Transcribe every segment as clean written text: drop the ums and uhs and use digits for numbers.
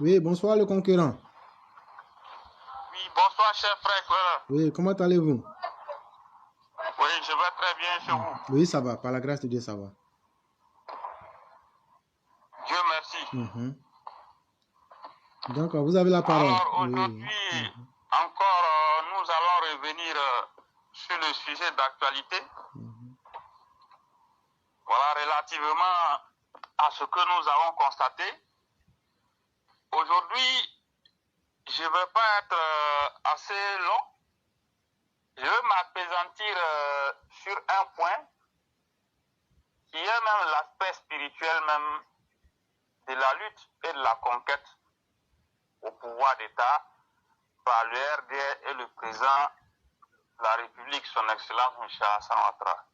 Oui, bonsoir le concurrent. Oui, bonsoir, cher frère. Clara. Oui, comment allez-vous? Oui, je vais très bien chez vous. Oui, ça va, par la grâce de Dieu, ça va. Dieu merci. Donc, vous avez la parole. Alors, Oui. aujourd'hui, encore, nous allons revenir sur le sujet d'actualité. Voilà, relativement à ce que nous avons constaté. Aujourd'hui, je ne vais pas être assez long. Je vais m'appesantir sur un point qui est même l'aspect spirituel même de la lutte et de la conquête au pouvoir d'État par le RDR et le président de la République, son Excellence Michel Alassane Ouattara.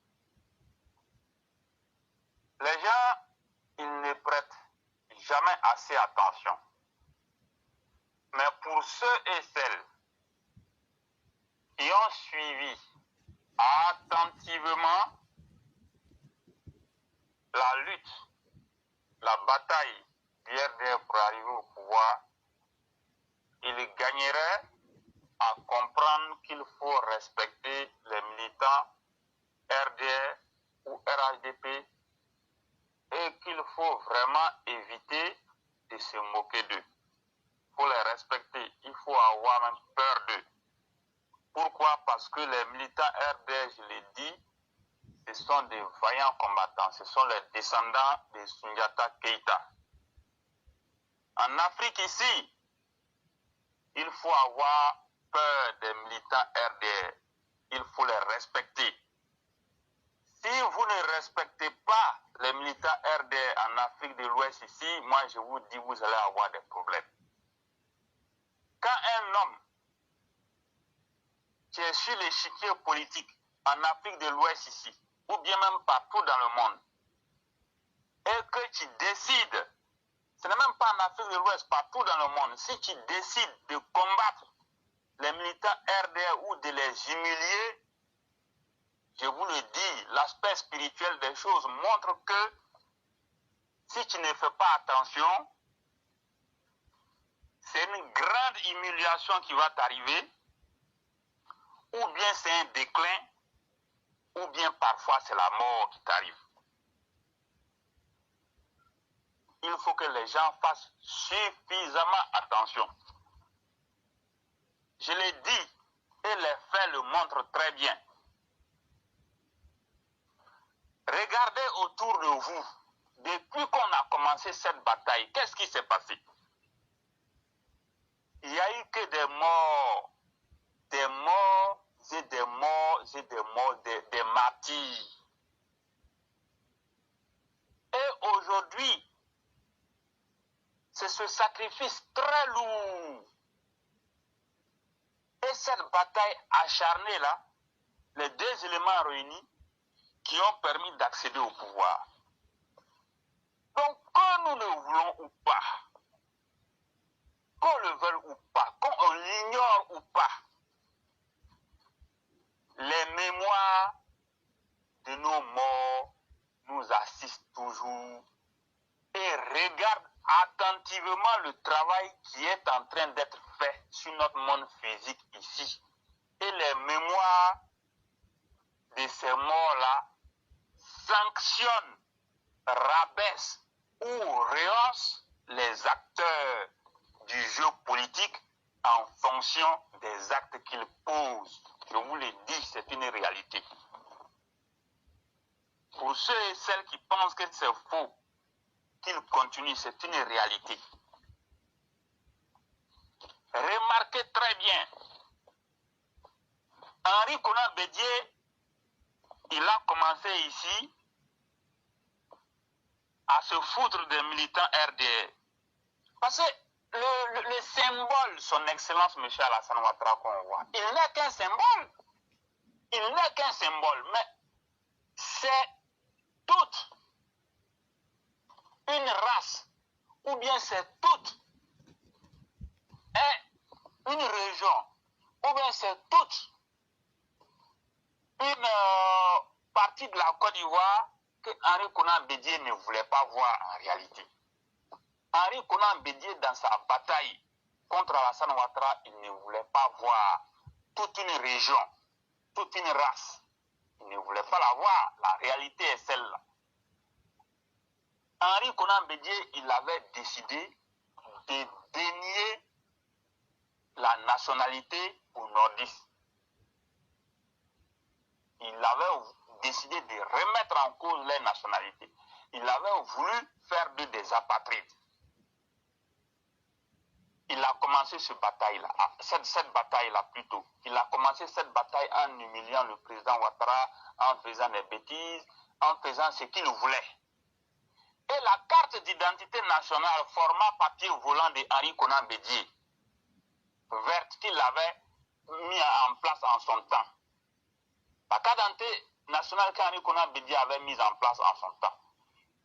Les gens, ils ne prêtent jamais assez attention. Mais pour ceux et celles qui ont suivi attentivement la lutte, la bataille du RDR pour arriver au pouvoir, ils gagneraient à comprendre qu'il faut respecter les militants RDR ou RHDP et qu'il faut vraiment éviter de se moquer d'eux. Il faut les respecter, il faut avoir même peur d'eux. Pourquoi? Parce que les militants RDR, je l'ai dit, ce sont des vaillants combattants, ce sont les descendants de Sundiata Keïta. En Afrique ici, il faut avoir peur des militants RDR, il faut les respecter. Si vous ne respectez pas les militants RDR en Afrique de l'Ouest ici, moi je vous dis, vous allez avoir des problèmes. Quand un homme qui est sur l'échiquier politique en Afrique de l'Ouest ici, ou bien même partout dans le monde, et que tu décides, ce n'est même pas en Afrique de l'Ouest, partout dans le monde, si tu décides de combattre les militants RDR ou de les humilier, je vous le dis, l'aspect spirituel des choses montre que si tu ne fais pas attention, c'est une grande humiliation qui va t'arriver, ou bien c'est un déclin, ou bien parfois c'est la mort qui t'arrive. Il faut que les gens fassent suffisamment attention. Je l'ai dit, et les faits le montrent très bien. Regardez autour de vous, depuis qu'on a commencé cette bataille, qu'est-ce qui s'est passé? Il n'y a eu que des morts, des morts et des morts et des morts, des martyrs. Et aujourd'hui, c'est ce sacrifice très lourd. Et cette bataille acharnée là, les deux éléments réunis qui ont permis d'accéder au pouvoir. Donc, que nous le voulons ou pas, qu'on le veuille ou pas, qu'on l'ignore ou pas, les mémoires de nos morts nous assistent toujours et regardent attentivement le travail qui est en train d'être fait sur notre monde physique ici. Et les mémoires de ces morts-là sanctionnent, rabaissent ou rehaussent les acteurs du jeu politique en fonction des actes qu'ils posent. Je vous le dis, c'est une réalité. Pour ceux et celles qui pensent que c'est faux, qu'ils continuent, c'est une réalité. Remarquez très bien, Henri Konan Bédié, il a commencé ici à se foutre des militants RDR. Parce que le symbole, son excellence Michel Alassane Ouattara qu'on voit, il n'est qu'un symbole. Il n'est qu'un symbole, mais c'est toute une race, ou bien c'est toute une région, ou bien c'est toute une partie de la Côte d'Ivoire que Henri Konan Bédié ne voulait pas voir en réalité. Henri Konan Bédié, dans sa bataille contre Alassane Ouattara, il ne voulait pas voir toute une région, toute une race. Il ne voulait pas la voir. La réalité est celle-là. Henri Konan Bédié, il avait décidé de dénier la nationalité aux nordistes. Il avait décidé de remettre en cause les nationalités. Il avait voulu faire d'eux des apatrides. Il a commencé cette bataille-là plutôt. Il a commencé cette bataille en humiliant le président Ouattara, en faisant des bêtises, en faisant ce qu'il voulait. Et la carte d'identité nationale, format papier volant de Henri Konan Bédié, verte qu'il avait mis en place en son temps. La carte d'identité nationale qu'Henri Konan Bédié avait mise en place en son temps.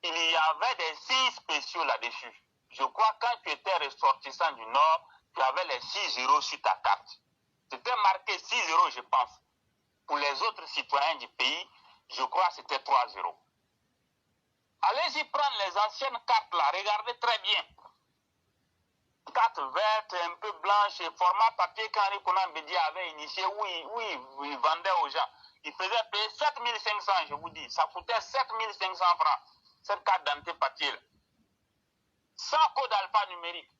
Il y avait des signes spéciaux là-dessus. Je crois que quand tu étais ressortissant du Nord, tu avais les 6-0 sur ta carte. C'était marqué 6-0, je pense. Pour les autres citoyens du pays, je crois que c'était 3-0. Allez-y prendre les anciennes cartes là, regardez très bien. Carte verte, un peu blanche, format papier qu'Henri Konan Bédié avait initié, où il vendait aux gens. Il faisait payer 7500, je vous dis. Ça coûtait 7500 francs, cette carte d'identité papier là. Sans code alphanumérique,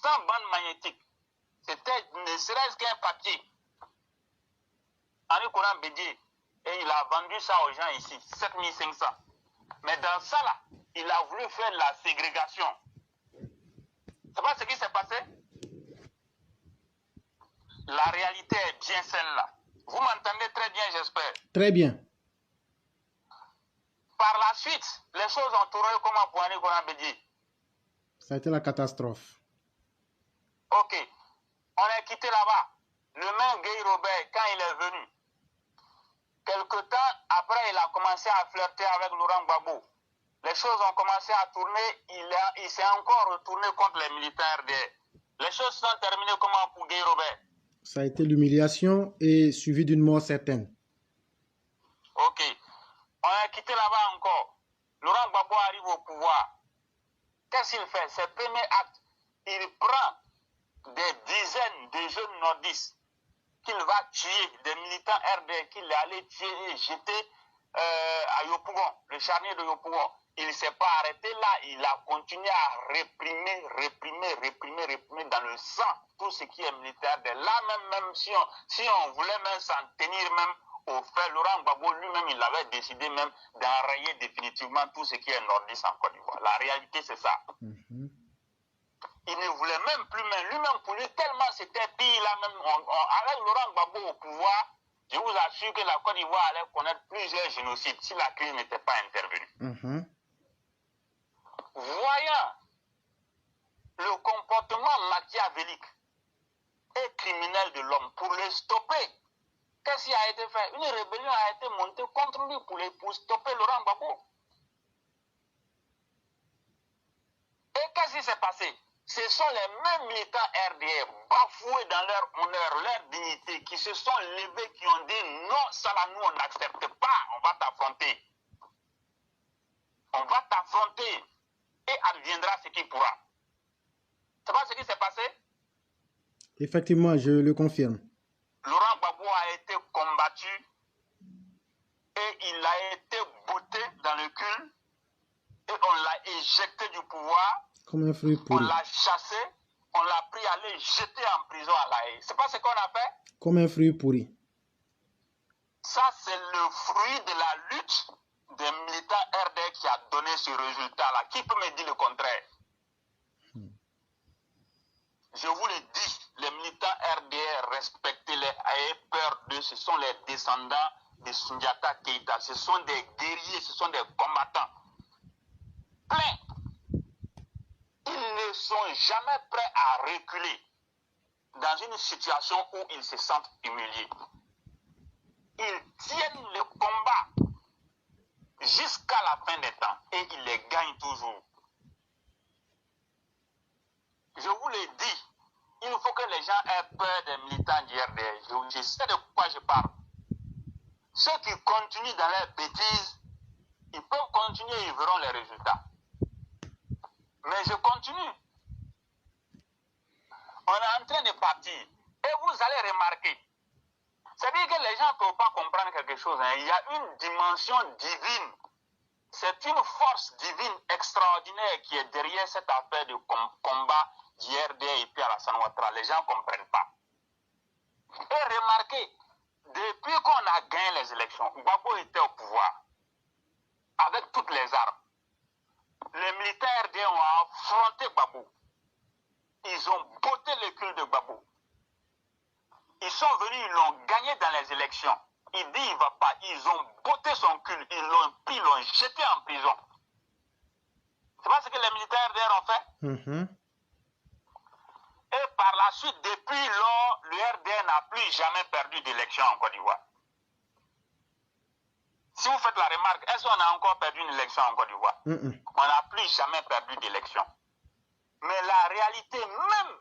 sans bande magnétique. C'était ne serait-ce qu'un papier. Henri Konan Bédié, et il a vendu ça aux gens ici, 7500. Mais dans ça là, il a voulu faire la ségrégation. C'est pas ce qui s'est passé? La réalité est bien celle-là. Vous m'entendez très bien, j'espère. Très bien. Par la suite, les choses ont tourné comment pour Henri Konan Bédié? Ça a été la catastrophe. Ok. On est quitté là-bas. Le même Guy Robert, quand il est venu, quelque temps après, il a commencé à flirter avec Laurent Gbagbo. Les choses ont commencé à tourner. Il s'est encore retourné contre les militaires RDR. Les choses sont terminées comment pour Guy Robert? Ça a été l'humiliation et suivi d'une mort certaine. Ok. On est quitté là-bas encore. Laurent Gbagbo arrive au pouvoir. Qu'est-ce qu'il fait? Ses premiers actes, il prend des dizaines de jeunes nordistes qu'il va tuer, des militants RD qu'il est allé tuer et jeter à Yopougon, le charnier de Yopougon. Il ne s'est pas arrêté là, il a continué à réprimer dans le sang tout ce qui est militaire. Là même si on voulait même s'en tenir même au fait, Laurent Gbagbo lui-même, il avait décidé même d'enrayer définitivement tout ce qui est nordiste en Côte d'Ivoire. La réalité, c'est ça. Il ne voulait même plus, mais lui-même, pour lui, tellement c'était pire là même. Avec Laurent Gbagbo au pouvoir, je vous assure que la Côte d'Ivoire allait connaître plusieurs génocides si la crise n'était pas intervenue. Voyant le comportement machiavélique et criminel de l'homme, pour le stopper, qu'est-ce qui a été fait? Une rébellion a été montée contre lui pour stopper Laurent Gbagbo. Et qu'est-ce qui s'est passé? Ce sont les mêmes militants RDR bafoués dans leur honneur, leur dignité, qui se sont levés, qui ont dit non, ça là, nous on n'accepte pas, on va t'affronter. On va t'affronter et adviendra ce qui pourra. C'est pas ce qui s'est passé? Effectivement, je le confirme. Laurent Gbagbo a été combattu et il a été botté dans le cul et on l'a éjecté du pouvoir. Comme un fruit pourri. On l'a chassé, on l'a pris à aller jeter en prison à La Haye. C'est pas ce qu'on a fait? Comme un fruit pourri. Ça, c'est le fruit de la lutte des militants RD qui a donné ce résultat-là. Qui peut me dire le contraire? Je vous le dis, les militants RDR, respectez-les, ayez peur d'eux. Ce sont les descendants de Sundiata Keïta. Ce sont des guerriers, ce sont des combattants. Plein. Ils ne sont jamais prêts à reculer dans une situation où ils se sentent humiliés. Ils tiennent le combat jusqu'à la fin des temps et ils les gagnent toujours. Je vous le dis, il faut que les gens aient peur des militants du RDR. Je sais de quoi je parle. Ceux qui continuent dans leurs bêtises, ils peuvent continuer, ils verront les résultats. Mais je continue. On est en train de partir. Et vous allez remarquer, c'est-à-dire que les gens ne peuvent pas comprendre quelque chose. Hein. Il y a une dimension divine. C'est une force divine extraordinaire qui est derrière cette affaire de combat d'IRD et puis Alassane Ouattara. Les gens ne comprennent pas. Et remarquez, depuis qu'on a gagné les élections, Gbagbo était au pouvoir, avec toutes les armes. Les militaires RD ont affronté Gbagbo. Ils ont botté le cul de Gbagbo. Ils sont venus, ils l'ont gagné dans les élections. Il dit il ne va pas. Ils ont botté son cul. Ils l'ont pris, ils l'ont jeté en prison. C'est pas ce que les militaires RDR ont fait. Et par la suite, depuis lors, le RDR n'a plus jamais perdu d'élection en Côte d'Ivoire. Si vous faites la remarque, est-ce qu'on a encore perdu une élection en Côte d'Ivoire? On n'a plus jamais perdu d'élection. Mais la réalité même,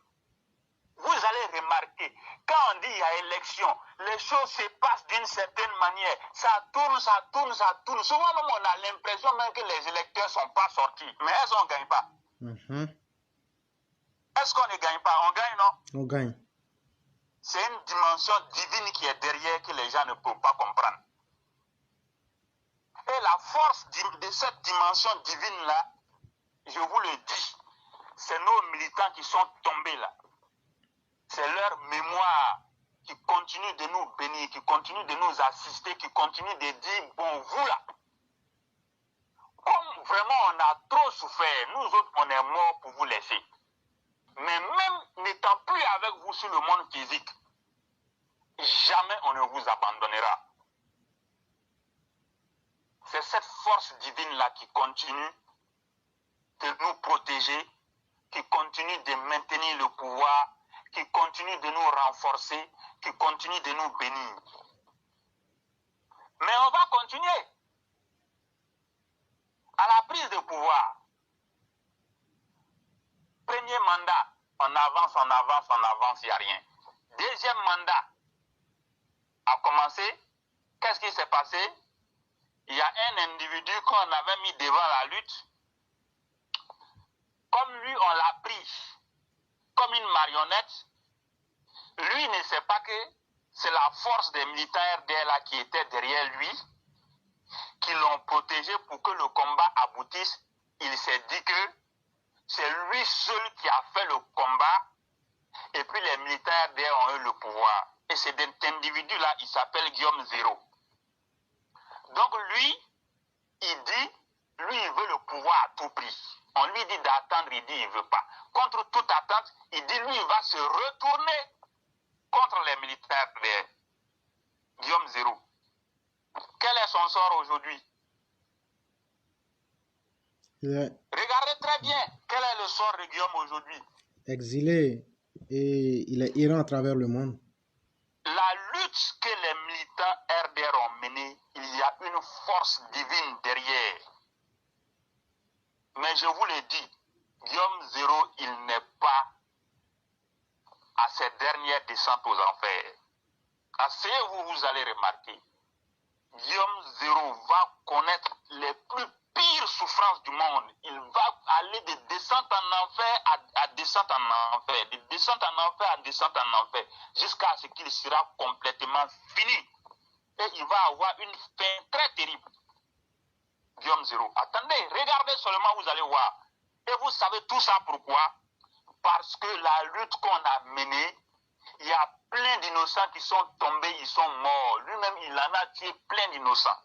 vous allez remarquer, quand on dit il y a élection, les choses se passent d'une certaine manière. Ça tourne, ça tourne, ça tourne. Souvent même on a l'impression même que les électeurs ne sont pas sortis. Mais est-ce qu'on ne gagne pas? Est-ce qu'on ne gagne pas? On gagne, non? On gagne. C'est une dimension divine qui est derrière que les gens ne peuvent pas comprendre. Et la force de cette dimension divine-là, je vous le dis, c'est nos militants qui sont tombés là. C'est leur mémoire qui continue de nous bénir, qui continue de nous assister, qui continue de dire, bon, vous là, comme vraiment on a trop souffert, nous autres, on est morts pour vous laisser. Mais même n'étant plus avec vous sur le monde physique, jamais on ne vous abandonnera. C'est cette force divine-là qui continue de nous protéger, qui continue de maintenir le pouvoir, qui continue de nous renforcer, qui continue de nous bénir. Mais on va continuer. À la prise de pouvoir, premier mandat, on avance, on avance, on avance, il n'y a rien. Deuxième mandat a commencé. Qu'est-ce qui s'est passé? Il y a un individu qu'on avait mis devant la lutte. Comme lui, on l'a pris comme une marionnette. Lui ne sait pas que c'est la force des militaires RDR qui était derrière lui, qui l'ont protégé pour que le combat aboutisse. Il s'est dit que c'est lui seul qui a fait le combat et puis les militaires RDR ont eu le pouvoir. Et cet individu-là, il s'appelle Guillaume Zéro. Donc lui, il dit, lui, il veut le pouvoir à tout prix. On lui dit d'attendre, il dit il ne veut pas. Contre toute attente, il dit lui, il va se retourner contre les militaires de Guillaume Zéro. Quel est son sort aujourd'hui? Regardez très bien, quel est le sort de Guillaume aujourd'hui? Exilé et il est errant à travers le monde. La lutte que les militants RDR ont menée, il y a une force divine derrière. Mais je vous le dis, Guillaume Zéro, il n'est pas à ses dernières descentes aux enfers. Asseyez-vous, vous allez remarquer. Guillaume Zéro va connaître les plus pires souffrances du monde. Il va aller de descente en enfer à descente en enfer, de descente en enfer à descente en enfer, jusqu'à ce qu'il sera complètement fini. Et il va avoir une fin très terrible. Guillaume Zéro. Attendez, regardez seulement, vous allez voir. Et vous savez tout ça pourquoi? Parce que la lutte qu'on a menée, il y a plein d'innocents qui sont tombés, ils sont morts. Lui-même, il en a tué plein d'innocents.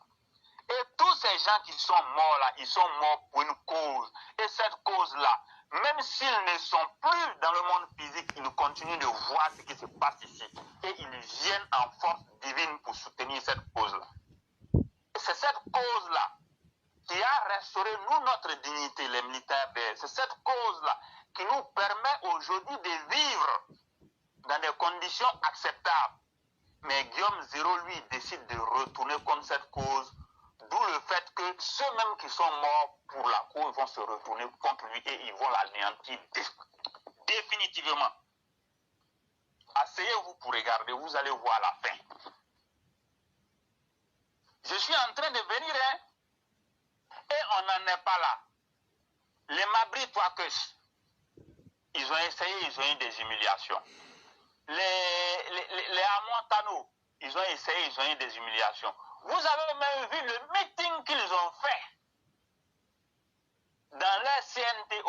Et tous ces gens qui sont morts là, ils sont morts pour une cause. Et cette cause-là, même s'ils ne sont plus dans le monde physique, ils continuent de voir ce qui se passe ici. Et ils viennent en force divine pour soutenir cette cause-là. Et c'est cette cause-là qui a restauré nous notre dignité, les militaires. C'est cette cause-là qui nous permet aujourd'hui de vivre dans des conditions acceptables. Mais Guillaume Zéro, lui, décide de retourner contre cette cause, d'où le fait que ceux-mêmes qui sont morts pour la cause vont se retourner contre lui et ils vont l'anéantir définitivement. Asseyez-vous pour regarder, vous allez voir la fin. Je suis en train de venir, hein, et on n'en est pas là. Les Mabri Touakes, ils ont essayé, ils ont eu des humiliations. Les Amontano, ils ont essayé, ils ont eu des humiliations. Vous avez même vu le meeting qu'ils ont fait dans leur CNT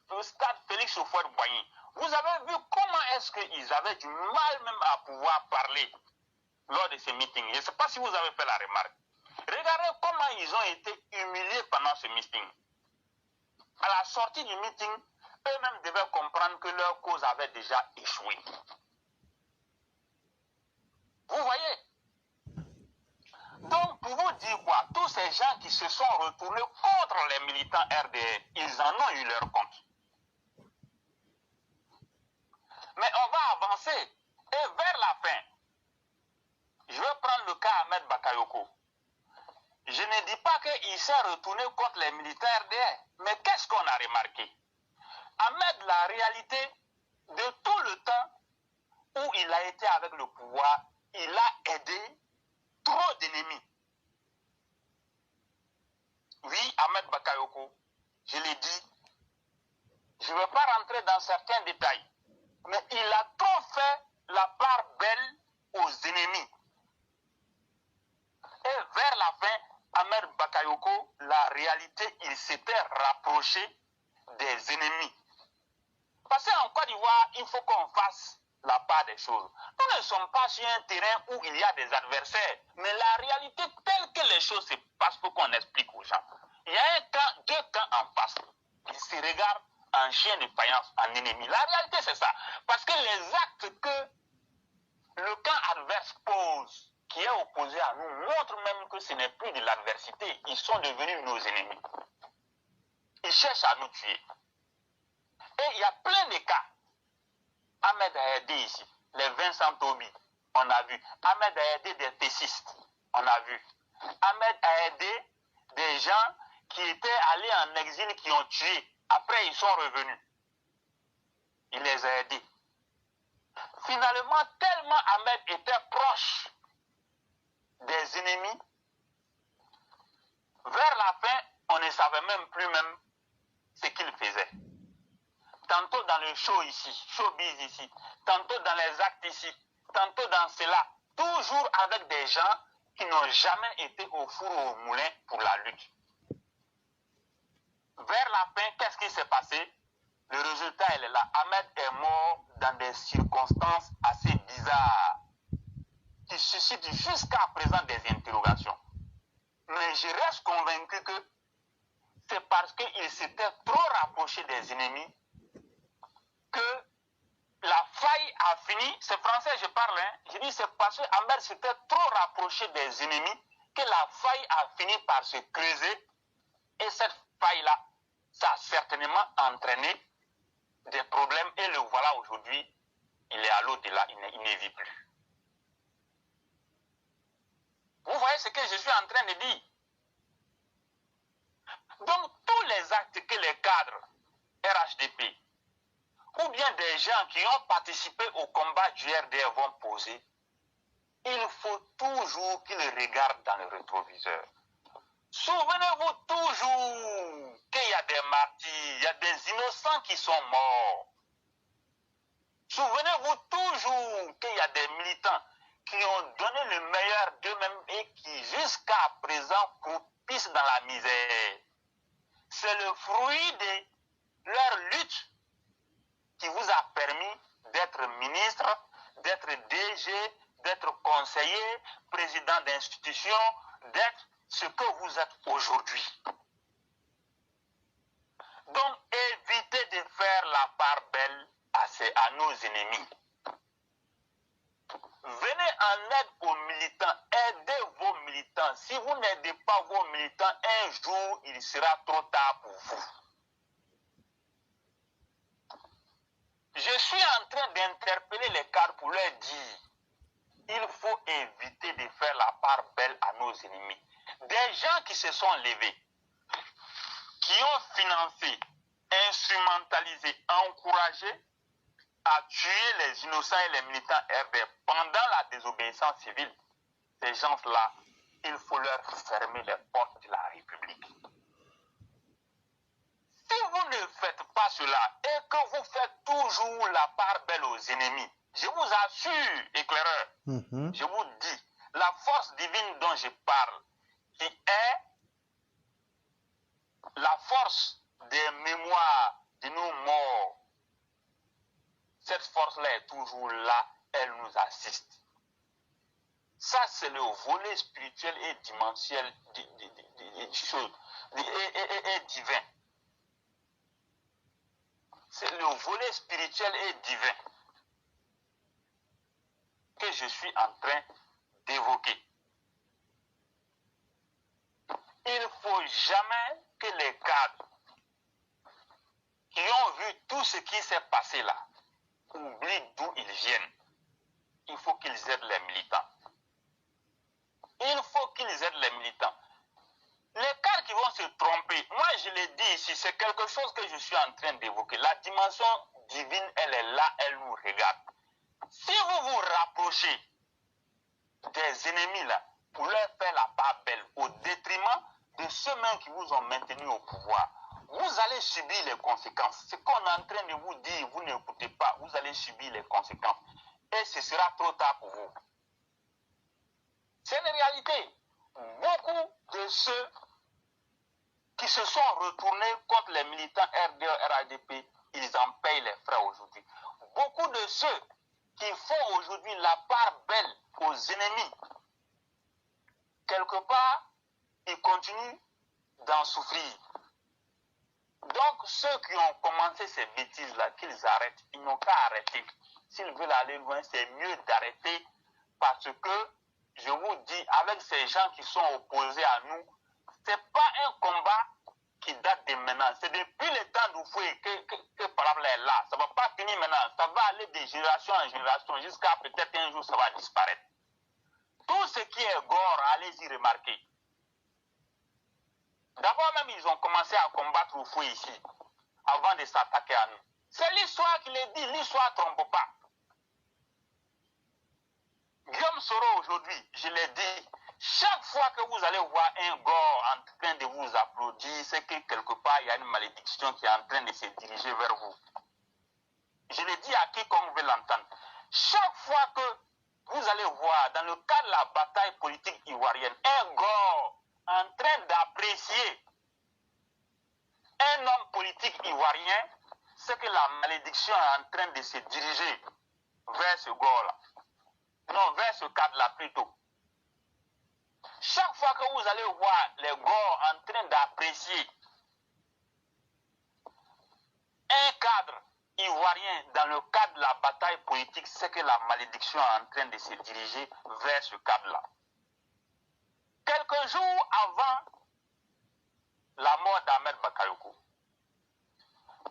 au stade Félix Houphouët-Boigny. Vous avez vu comment est-ce qu'ils avaient du mal même à pouvoir parler lors de ces meetings. Je ne sais pas si vous avez fait la remarque. Regardez comment ils ont été humiliés pendant ce meeting. À la sortie du meeting, eux-mêmes devaient comprendre que leur cause avait déjà échoué. Vous voyez? Donc, pour vous dire quoi, tous ces gens qui se sont retournés contre les militants RDR, ils en ont eu leur compte. Mais on va avancer. Et vers la fin, je vais prendre le cas Ahmed Bakayoko. Je ne dis pas qu'il s'est retourné contre les militants RDR. Mais qu'est-ce qu'on a remarqué? Ahmed, la réalité de tout le temps où il a été avec le pouvoir, il a aidé trop d'ennemis. Oui, Ahmed Bakayoko, je l'ai dit, je ne vais pas rentrer dans certains détails, mais il a trop fait la part belle aux ennemis. Et vers la fin, Ahmed Bakayoko, la réalité, il s'était rapproché des ennemis. Parce qu'en Côte d'Ivoire, il faut qu'on fasse la part des choses. Nous ne sommes pas sur un terrain où il y a des adversaires, mais la réalité telle que les choses se passent, il faut qu'on explique aux gens. Il y a un camp, deux camps en face. Ils se regardent en chien de faïence, en ennemi. La réalité, c'est ça. Parce que les actes que le camp adverse pose, qui est opposé à nous, montrent même que ce n'est plus de l'adversité. Ils sont devenus nos ennemis. Ils cherchent à nous tuer. Et il y a plein de cas. Ahmed a aidé ici, les Vincent Tobi, on a vu. Ahmed a aidé des pécistes, on a vu. Ahmed a aidé des gens qui étaient allés en exil, qui ont tué. Après, ils sont revenus. Il les a aidés. Finalement, tellement Ahmed était proche des ennemis, vers la fin, on ne savait même plus même ce qu'il faisait. Tantôt dans le show ici, showbiz ici, tantôt dans les actes ici, tantôt dans cela, toujours avec des gens qui n'ont jamais été au four ou au moulin pour la lutte. Vers la fin, qu'est-ce qui s'est passé? Le résultat, il est là. Ahmed est mort dans des circonstances assez bizarres, qui suscitent jusqu'à présent des interrogations. Mais je reste convaincu que c'est parce qu'il s'était trop rapproché des ennemis que la faille a fini. C'est français, je parle, hein. Je dis c'est parce qu'Ahmed s'était trop rapproché des ennemis que la faille a fini par se creuser. Et cette faille-là, ça a certainement entraîné des problèmes. Et le voilà aujourd'hui, il est à l'au-delà, il ne vit plus. Vous voyez ce que je suis en train de dire? Donc, tous les actes que les cadres RHDP ou bien des gens qui ont participé au combat du RDR vont poser, il faut toujours qu'ils regardent dans le rétroviseur. Souvenez-vous toujours qu'il y a des martyrs, il y a des innocents qui sont morts. Souvenez-vous toujours qu'il y a des militants qui ont donné le meilleur d'eux-mêmes et qui jusqu'à présent croupissent dans la misère. C'est le fruit de leur lutte qui vous a permis d'être ministre, d'être DG, d'être conseiller, président d'institution, d'être ce que vous êtes aujourd'hui. Donc, évitez de faire la part belle à nos ennemis. Venez en aide aux militants, aidez vos militants. Si vous n'aidez pas vos militants, un jour, il sera trop tard pour vous. Je suis en train d'interpeller les cadres pour leur dire, il faut éviter de faire la part belle à nos ennemis. Des gens qui se sont levés, qui ont financé, instrumentalisé, encouragé à tuer les innocents et les militants RDR pendant la désobéissance civile, ces gens-là, il faut leur fermer les portes de la République. Si vous ne faites pas cela et que vous faites toujours la part belle aux ennemis, je vous assure, éclaireur, je vous dis, la force divine dont je parle, qui est la force des mémoires de nos morts, cette force-là est toujours là, elle nous assiste. Ça, c'est le volet spirituel et dimensionnel des choses et divin. C'est le volet spirituel et divin que je suis en train d'évoquer. Il ne faut jamais que les cadres qui ont vu tout ce qui s'est passé là oublient d'où ils viennent. Il faut qu'ils aident les militants. Il faut qu'ils aident les militants. Les cadres qui vont se tromper, moi je l'ai dit ici, c'est quelque chose que je suis en train d'évoquer. La dimension divine, elle est là, elle nous regarde. Si vous vous rapprochez des ennemis là, pour leur faire la part belle, au détriment de ceux-mêmes qui vous ont maintenu au pouvoir, vous allez subir les conséquences. Ce qu'on est en train de vous dire, vous n'écoutez pas, vous allez subir les conséquences. Et ce sera trop tard pour vous. C'est une réalité. Beaucoup de ceux qui se sont retournés contre les militants RDE, RADP, ils en payent les frais aujourd'hui. Beaucoup de ceux qui font aujourd'hui la part belle aux ennemis, quelque part, ils continuent d'en souffrir. Donc, ceux qui ont commencé ces bêtises-là, qu'ils arrêtent. Ils n'ont qu'à arrêter. S'ils veulent aller loin, c'est mieux d'arrêter parce que, je vous dis, avec ces gens qui sont opposés à nous, ce n'est pas un combat qui date de maintenant. C'est depuis le temps d'Oufoué que Parabla est là. Ça ne va pas finir maintenant. Ça va aller de génération en génération jusqu'à peut-être un jour ça va disparaître. Tout ce qui est gore, allez-y remarquer. D'abord même, ils ont commencé à combattre Oufoué ici, avant de s'attaquer à nous. C'est l'histoire qui le dit, l'histoire ne trompe pas. Guillaume Soro aujourd'hui, je l'ai dit, chaque fois que vous allez voir un gore en train de vous applaudir, c'est que quelque part il y a une malédiction qui est en train de se diriger vers vous. Je l'ai dit à quiconque veut l'entendre. Chaque fois que vous allez voir dans le cadre de la bataille politique ivoirienne, un gore en train d'apprécier un homme politique ivoirien, c'est que la malédiction est en train de se diriger vers ce gore-là. Non, vers ce cadre-là plutôt. Chaque fois que vous allez voir les Gors en train d'apprécier un cadre ivoirien dans le cadre de la bataille politique, c'est que la malédiction est en train de se diriger vers ce cadre-là. Quelques jours avant la mort d'Ahmed Bakayoko,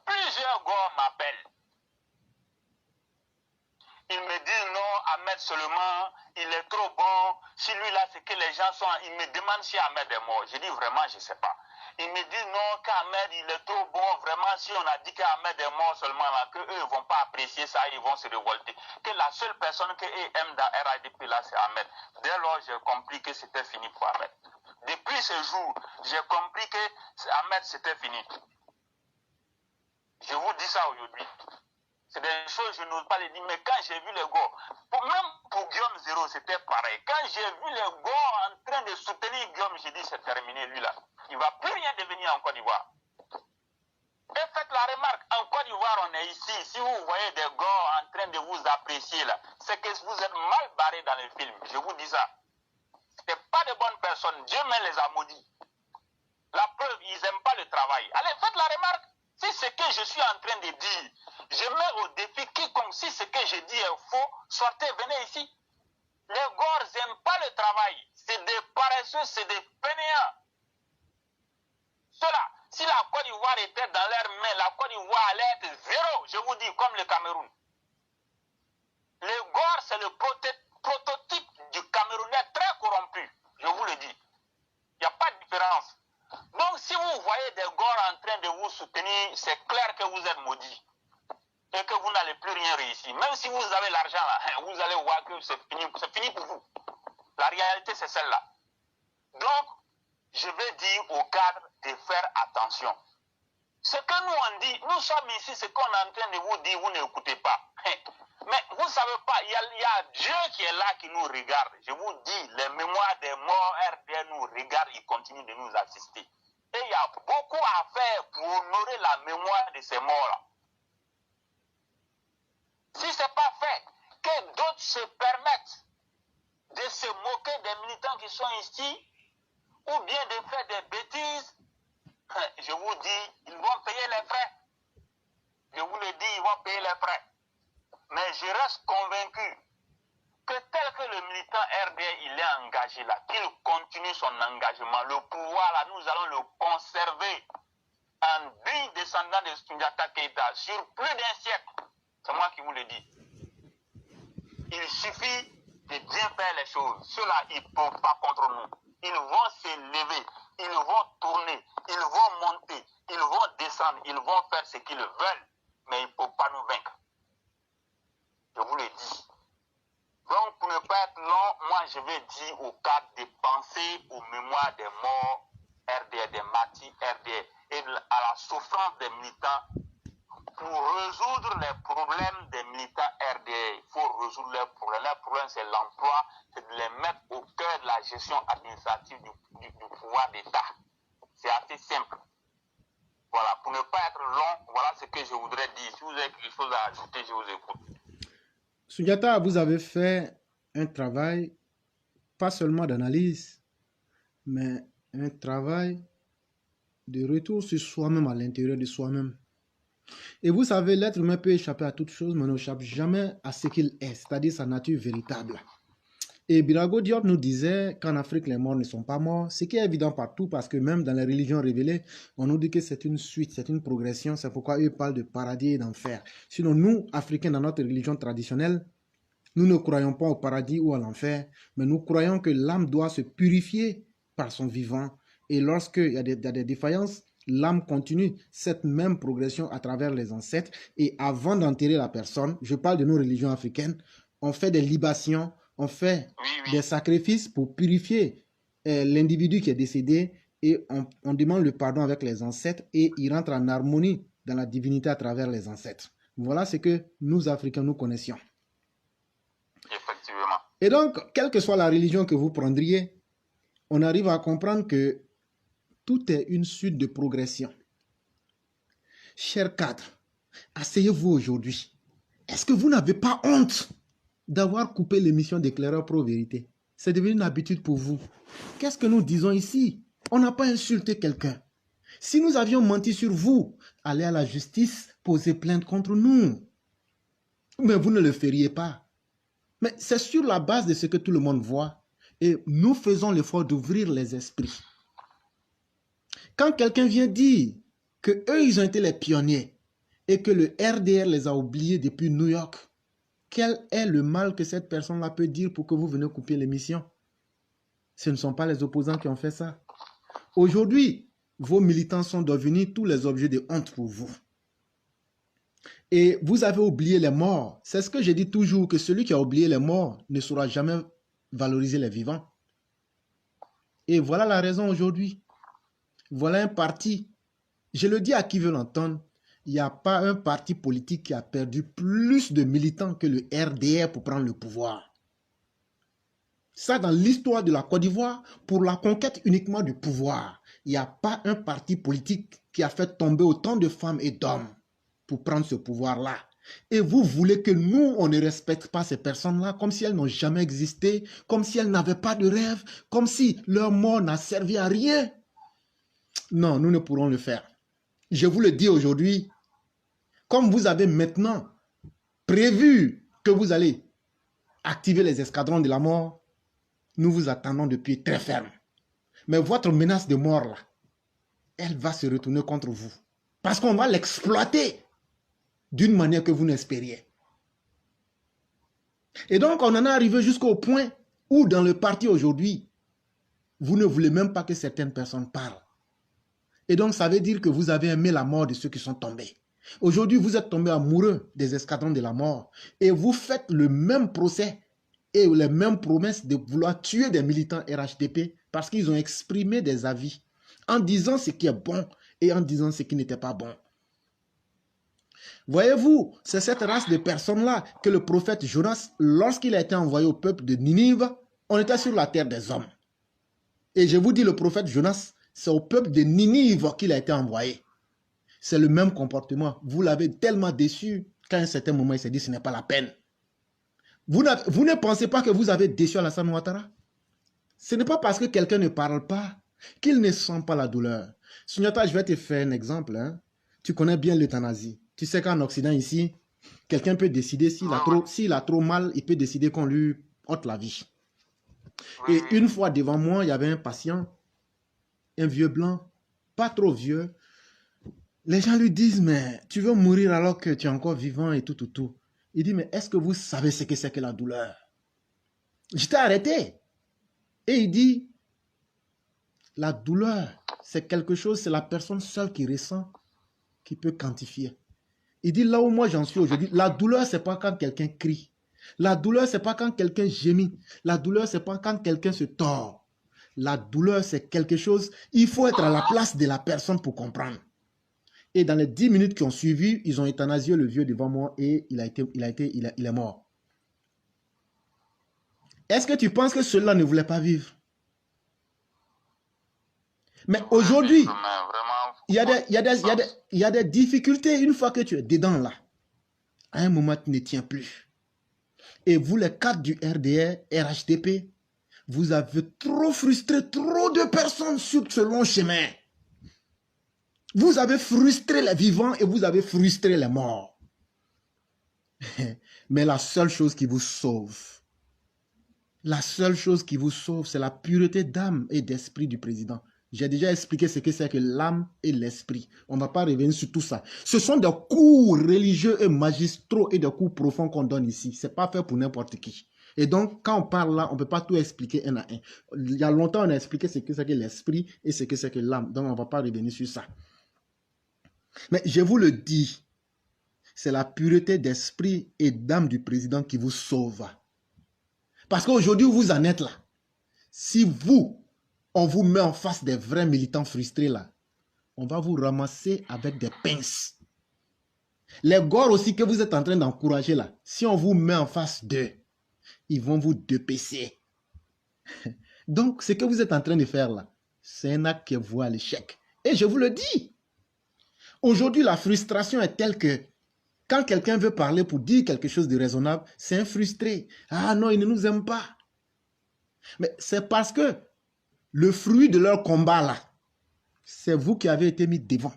plusieurs Gors m'appellent. Ils me disent non, Ahmed seulement, il est trop bon. Si lui là, c'est que les gens sont. Ils me demandent si Ahmed est mort. Je dis vraiment, je ne sais pas. Ils me disent non, qu'Ahmed il est trop bon. Vraiment, si on a dit qu'Ahmed est mort seulement, là, qu'eux ne vont pas apprécier ça, ils vont se révolter. Que la seule personne qu'eux aiment dans RADP là, c'est Ahmed. Dès lors, j'ai compris que c'était fini pour Ahmed. Depuis ce jour, j'ai compris que Ahmed c'était fini. Je vous dis ça aujourd'hui. C'est des choses, je n'ose pas les dire, mais quand j'ai vu les Gors, même pour Guillaume Zéro, c'était pareil. Quand j'ai vu les Gors en train de soutenir Guillaume, j'ai dit c'est terminé, lui là. Il ne va plus rien devenir en Côte d'Ivoire. Et faites la remarque, en Côte d'Ivoire, on est ici. Si vous voyez des Gors en train de vous apprécier là, c'est que vous êtes mal barrés dans les films. Je vous dis ça. Ce n'est pas de bonnes personnes. Dieu même les a maudits. La preuve, ils n'aiment pas le travail. Allez, faites la remarque. Si ce que je suis en train de dire, je mets au défi quiconque, si ce que je dis est faux, sortez, venez ici. Les Gors n'aiment pas le travail. C'est des paresseux, c'est des fainéants. Cela, si la Côte d'Ivoire était dans leurs mains, la Côte d'Ivoire allait être zéro, je vous dis, comme le Cameroun. Les Gors, c'est le prototype du Camerounais très corrompu, je vous le dis. Il n'y a pas de différence. Donc, si vous voyez des Gors en train de vous soutenir, c'est clair que vous êtes maudits. Et que vous n'allez plus rien réussir. Même si vous avez l'argent là, vous allez voir que c'est fini pour vous. La réalité, c'est celle-là. Donc, je vais dire aux cadres de faire attention. Ce que nous on dit, nous sommes ici, ce qu'on est en train de vous dire, vous n'écoutez pas. Mais vous ne savez pas, il y a Dieu qui est là, qui nous regarde. Je vous dis, les mémoires des morts RDR nous regardent, ils continuent de nous assister. Et il y a beaucoup à faire pour honorer la mémoire de ces morts-là. Si ce n'est pas fait, que d'autres se permettent de se moquer des militants qui sont ici, ou bien de faire des bêtises, je vous dis, ils vont payer les frais. Je vous le dis, ils vont payer les frais. Mais je reste convaincu que tel que le militant RDR il est engagé là, qu'il continue son engagement, le pouvoir là, nous allons le conserver en digne descendant de Soundiata Keïta sur plus d'un siècle. C'est moi qui vous le dis. Il suffit de bien faire les choses. Ceux-là, ils ne peuvent pas contre nous. Ils vont s'élever, ils vont tourner, ils vont monter, ils vont descendre, ils vont faire ce qu'ils veulent, mais ils ne peuvent pas nous vaincre. Je vous le dis. Donc, pour ne pas être long, moi, je vais dire au cadre de penser aux mémoires des morts RDR, des martyrs RDR, et à la souffrance des militants. Pour résoudre les problèmes des militants RDR, il faut résoudre leurs problèmes. Leur problème, c'est l'emploi, c'est de les mettre au cœur de la gestion administrative du pouvoir d'État. C'est assez simple. Voilà, pour ne pas être long, voilà ce que je voudrais dire. Si vous avez quelque chose à ajouter, je vous écoute. Soundiata, vous avez fait un travail, pas seulement d'analyse, mais un travail de retour sur soi-même, à l'intérieur de soi-même. Et vous savez, l'être humain peut échapper à toute chose, mais n'échappe jamais à ce qu'il est, c'est-à-dire sa nature véritable. Et Birago Diop nous disait qu'en Afrique, les morts ne sont pas morts, ce qui est évident partout, parce que même dans les religions révélées, on nous dit que c'est une suite, c'est une progression, c'est pourquoi eux parlent de paradis et d'enfer. Sinon, nous, Africains, dans notre religion traditionnelle, nous ne croyons pas au paradis ou à l'enfer, mais nous croyons que l'âme doit se purifier par son vivant. Et lorsqu'il y a des défaillances, l'âme continue cette même progression à travers les ancêtres. Et avant d'enterrer la personne, je parle de nos religions africaines, on fait des libations, on fait des sacrifices pour purifier l'individu qui est décédé et on demande le pardon avec les ancêtres et il rentre en harmonie dans la divinité à travers les ancêtres. Voilà ce que nous, Africains, nous connaissions. Effectivement. Et donc, quelle que soit la religion que vous prendriez, on arrive à comprendre que tout est une suite de progression. Chers cadres, asseyez-vous aujourd'hui. Est-ce que vous n'avez pas honte d'avoir coupé l'émission d'Éclaireur Pro-Vérité? C'est devenu une habitude pour vous. Qu'est-ce que nous disons ici? On n'a pas insulté quelqu'un. Si nous avions menti sur vous, allez à la justice, posez plainte contre nous. Mais vous ne le feriez pas. Mais c'est sur la base de ce que tout le monde voit. Et nous faisons l'effort d'ouvrir les esprits. Quand quelqu'un vient dire qu'eux, ils ont été les pionniers et que le RDR les a oubliés depuis New York, quel est le mal que cette personne-là peut dire pour que vous venez couper l'émission? Ce ne sont pas les opposants qui ont fait ça. Aujourd'hui, vos militants sont devenus tous les objets de honte pour vous. Et vous avez oublié les morts. C'est ce que je dis toujours, que celui qui a oublié les morts ne saura jamais valoriser les vivants. Et voilà la raison aujourd'hui. Voilà un parti. Je le dis à qui veut l'entendre. Il n'y a pas un parti politique qui a perdu plus de militants que le RDR pour prendre le pouvoir. Ça, dans l'histoire de la Côte d'Ivoire, pour la conquête uniquement du pouvoir, il n'y a pas un parti politique qui a fait tomber autant de femmes et d'hommes pour prendre ce pouvoir-là. Et vous voulez que nous, on ne respecte pas ces personnes-là comme si elles n'ont jamais existé, comme si elles n'avaient pas de rêve, comme si leur mort n'a servi à rien. Non, nous ne pourrons le faire. Je vous le dis aujourd'hui, comme vous avez maintenant prévu que vous allez activer les escadrons de la mort, nous vous attendons depuis très ferme. Mais votre menace de mort, là, elle va se retourner contre vous. Parce qu'on va l'exploiter d'une manière que vous n'espériez. Et donc, on en est arrivé jusqu'au point où, dans le parti aujourd'hui, vous ne voulez même pas que certaines personnes parlent. Et donc, ça veut dire que vous avez aimé la mort de ceux qui sont tombés. Aujourd'hui, vous êtes tombés amoureux des escadrons de la mort. Et vous faites le même procès et les mêmes promesses de vouloir tuer des militants RHDP parce qu'ils ont exprimé des avis en disant ce qui est bon et en disant ce qui n'était pas bon. Voyez-vous, c'est cette race de personnes-là que le prophète Jonas, lorsqu'il a été envoyé au peuple de Ninive, on était sur la terre des hommes. Et je vous dis, le prophète Jonas, c'est au peuple de Ninive qu'il a été envoyé. C'est le même comportement. Vous l'avez tellement déçu qu'à un certain moment, il s'est dit, ce n'est pas la peine. Vous ne pensez pas que vous avez déçu Alassane Ouattara? Ce n'est pas parce que quelqu'un ne parle pas qu'il ne sent pas la douleur. Sunyata, je vais te faire un exemple. Hein. Tu connais bien l'euthanasie. Tu sais qu'en Occident, ici, quelqu'un peut décider, s'il a trop mal, il peut décider qu'on lui ôte la vie. Et une fois devant moi, il y avait un patient, un vieux blanc, pas trop vieux. Les gens lui disent, mais tu veux mourir alors que tu es encore vivant et tout, tout, tout. Il dit, mais est-ce que vous savez ce que c'est que la douleur? J'étais arrêté. Et il dit, la douleur, c'est quelque chose, c'est la personne seule qui ressent, qui peut quantifier. Il dit, là où moi j'en suis aujourd'hui, la douleur, c'est pas quand quelqu'un crie. La douleur, c'est pas quand quelqu'un gémit. La douleur, c'est pas quand quelqu'un se tord. La douleur, c'est quelque chose, il faut être à la place de la personne pour comprendre. Et dans les 10 minutes qui ont suivi, ils ont euthanasié le vieux devant moi et il est mort. Est-ce que tu penses que ceux-là ne voulaient pas vivre? Mais aujourd'hui, il y a des difficultés une fois que tu es dedans là. À un moment, tu ne tiens plus. Et vous, les cadres du RDR, RHDP, vous avez trop frustré trop de personnes sur ce long chemin. Vous avez frustré les vivants et vous avez frustré les morts. Mais la seule chose qui vous sauve, c'est la pureté d'âme et d'esprit du président. J'ai déjà expliqué ce que c'est que l'âme et l'esprit. On ne va pas revenir sur tout ça. Ce sont des cours religieux et magistraux et des cours profonds qu'on donne ici. Ce n'est pas fait pour n'importe qui. Et donc, quand on parle là, on ne peut pas tout expliquer un à un. Il y a longtemps, on a expliqué ce que c'est que l'esprit et ce que c'est que l'âme. Donc, on ne va pas revenir sur ça. Mais je vous le dis, c'est la pureté d'esprit et d'âme du président qui vous sauve. Parce qu'aujourd'hui, vous en êtes là. Si on vous met en face des vrais militants frustrés là, on va vous ramasser avec des pinces. Les gores aussi que vous êtes en train d'encourager là, si on vous met en face d'eux, ils vont vous dépecer. Donc, ce que vous êtes en train de faire là, c'est un acte qui voit l'échec. Et je vous le dis, aujourd'hui, la frustration est telle que quand quelqu'un veut parler pour dire quelque chose de raisonnable, c'est un frustré. Ah non, il ne nous aime pas. Mais c'est parce que le fruit de leur combat là, c'est vous qui avez été mis devant.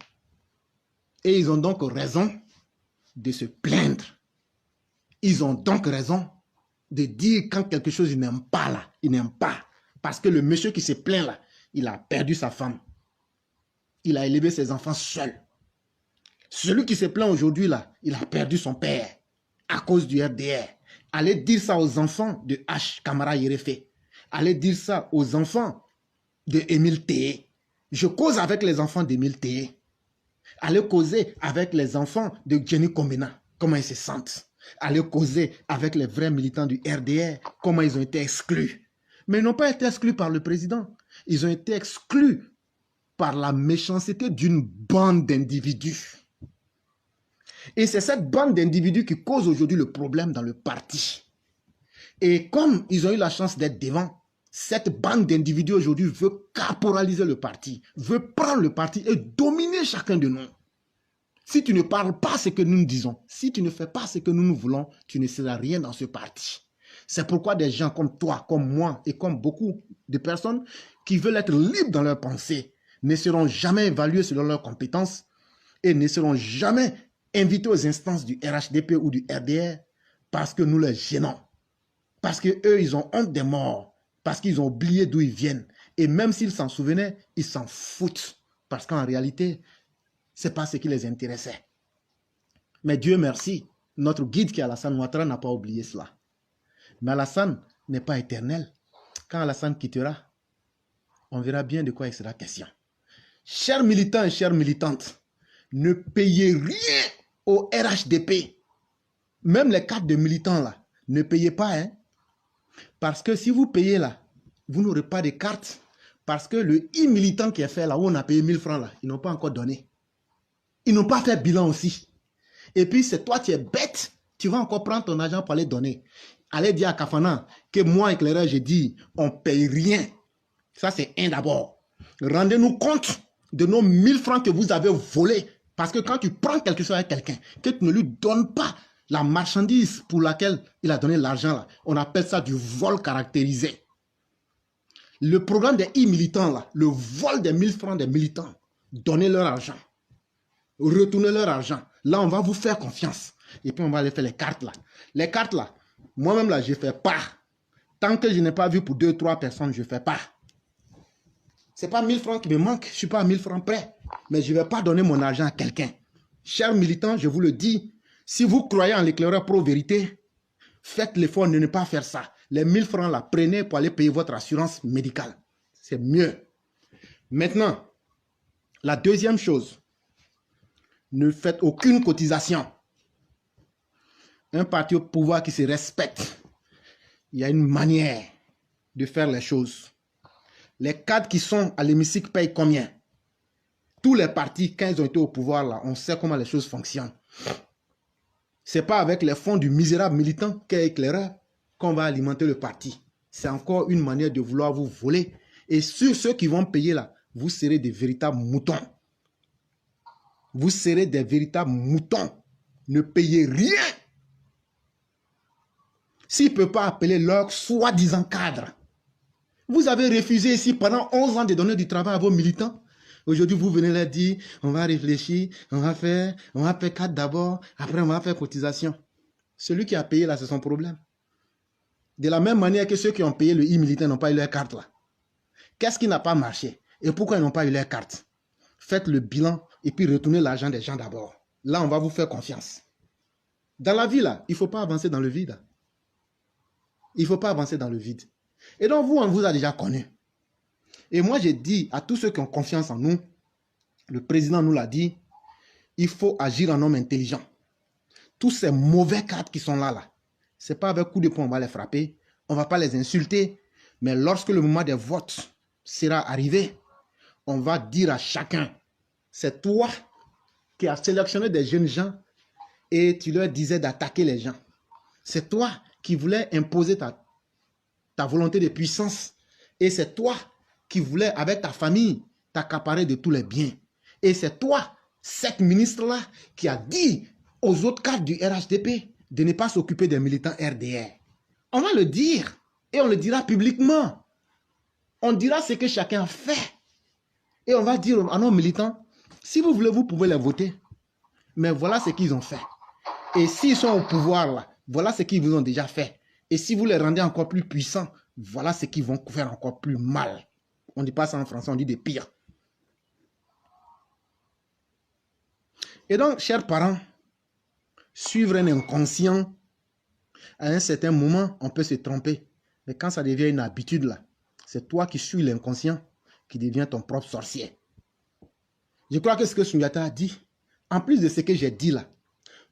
Et ils ont donc raison de se plaindre. Ils ont donc raison de dire quand quelque chose ils n'aiment pas là, ils n'aiment pas. Parce que le monsieur qui se plaint là, il a perdu sa femme. Il a élevé ses enfants seul. Celui qui se plaint aujourd'hui là, il a perdu son père à cause du RDR. Allez dire ça aux enfants de H. Kamara Yerefe. Allez dire ça aux enfants de Émile Théé. Je cause avec les enfants d'Émile Théé. Allez causer avec les enfants de Jenny Komena, comment ils se sentent. Allez causer avec les vrais militants du RDR, comment ils ont été exclus. Mais ils n'ont pas été exclus par le président. Ils ont été exclus par la méchanceté d'une bande d'individus. Et c'est cette bande d'individus qui cause aujourd'hui le problème dans le parti. Et comme ils ont eu la chance d'être devant, cette bande d'individus aujourd'hui veut caporaliser le parti, veut prendre le parti et dominer chacun de nous. Si tu ne parles pas ce que nous disons, si tu ne fais pas ce que nous voulons, tu ne seras rien dans ce parti. C'est pourquoi des gens comme toi, comme moi et comme beaucoup de personnes qui veulent être libres dans leurs pensées ne seront jamais évalués selon leurs compétences et ne seront jamais invités aux instances du RHDP ou du RDR parce que nous les gênons. Parce qu'eux, ils ont honte des morts. Parce qu'ils ont oublié d'où ils viennent. Et même s'ils s'en souvenaient, ils s'en foutent. Parce qu'en réalité, ce n'est pas ce qui les intéressait. Mais Dieu merci, notre guide qui est Alassane Ouattara n'a pas oublié cela. Mais Alassane n'est pas éternel. Quand Alassane quittera, on verra bien de quoi il sera question. Chers militants et chères militantes, ne payez rien au RHDP. Même les cartes de militants là, ne payez pas, hein. Parce que si vous payez là, vous n'aurez pas de carte Parce que le e-militant qui est fait là, où on a payé 1000 francs là, ils n'ont pas encore donné. Ils n'ont pas fait bilan aussi. Et puis c'est toi, tu es bête. Tu vas encore prendre ton argent pour aller donner. Allez dire à Kafana que moi, éclaireur, j'ai dit, on ne paye rien. Ça, c'est un d'abord. Rendez-nous compte de nos 1000 francs que vous avez volés. Parce que quand tu prends quelque chose avec quelqu'un, que tu ne lui donnes pas la marchandise pour laquelle il a donné l'argent, là, on appelle ça du vol caractérisé. Le programme des e-militants, là, le vol des 1000 francs des militants, donnez leur argent. Retournez leur argent. Là, on va vous faire confiance. Et puis, on va aller faire les cartes, là. Les cartes, là, moi-même, là, je ne fais pas. Tant que je n'ai pas vu pour 2-3 personnes, je ne fais pas. Ce n'est pas 1000 francs qui me manquent. Je ne suis pas à 1000 francs près. Mais je ne vais pas donner mon argent à quelqu'un. Chers militants, je vous le dis, si vous croyez en l'éclaireur pro-vérité, faites l'effort de ne pas faire ça. Les 1000 francs, là, prenez pour aller payer votre assurance médicale. C'est mieux. Maintenant, la deuxième chose, ne faites aucune cotisation. Un parti au pouvoir qui se respecte, il y a une manière de faire les choses. Les cadres qui sont à l'hémicycle payent combien? Tous les partis, quand ils ont été au pouvoir, là, on sait comment les choses fonctionnent. Ce n'est pas avec les fonds du misérable militant qu'est éclaireur qu'on va alimenter le parti. C'est encore une manière de vouloir vous voler. Et sur ceux qui vont payer là, vous serez des véritables moutons. Vous serez des véritables moutons. Ne payez rien. S'ils ne peuvent pas appeler leur soi-disant cadre. Vous avez refusé ici pendant 11 ans de donner du travail à vos militants. Aujourd'hui, vous venez leur dire, on va réfléchir, on va faire cadre d'abord, après on va faire cotisation. Celui qui a payé là, c'est son problème. De la même manière que ceux qui ont payé le e-militant n'ont pas eu leur carte là. Qu'est-ce qui n'a pas marché? Et pourquoi ils n'ont pas eu leur carte? Faites le bilan et puis retournez l'argent des gens d'abord. Là, on va vous faire confiance. Dans la vie là, il ne faut pas avancer dans le vide. Il ne faut pas avancer dans le vide. Et donc, vous, on vous a déjà connu. Et moi, j'ai dit à tous ceux qui ont confiance en nous, le président nous l'a dit, il faut agir en homme intelligent. Tous ces mauvais cadres qui sont là, ce n'est pas avec coup de poing on va les frapper, on ne va pas les insulter, mais lorsque le moment des votes sera arrivé, on va dire à chacun, c'est toi qui as sélectionné des jeunes gens et tu leur disais d'attaquer les gens. C'est toi qui voulais imposer ta volonté de puissance. Et c'est toi qui voulais, avec ta famille, t'accaparer de tous les biens. Et c'est toi, cette ministre-là, qui a dit aux autres cadres du RHDP de ne pas s'occuper des militants RDR. On va le dire. Et on le dira publiquement. On dira ce que chacun a fait. Et on va dire à nos militants, si vous voulez, vous pouvez les voter. Mais voilà ce qu'ils ont fait. Et s'ils sont au pouvoir, là, voilà ce qu'ils vous ont déjà fait. Et si vous les rendez encore plus puissants, voilà ce qu'ils vont faire encore plus mal. On ne dit pas ça en français, on dit des pires. Et donc, chers parents, suivre un inconscient, à un certain moment, on peut se tromper. Mais quand ça devient une habitude, là, c'est toi qui suis l'inconscient qui devient ton propre sorcier. Je crois que ce que Sundiata a dit, en plus de ce que j'ai dit là,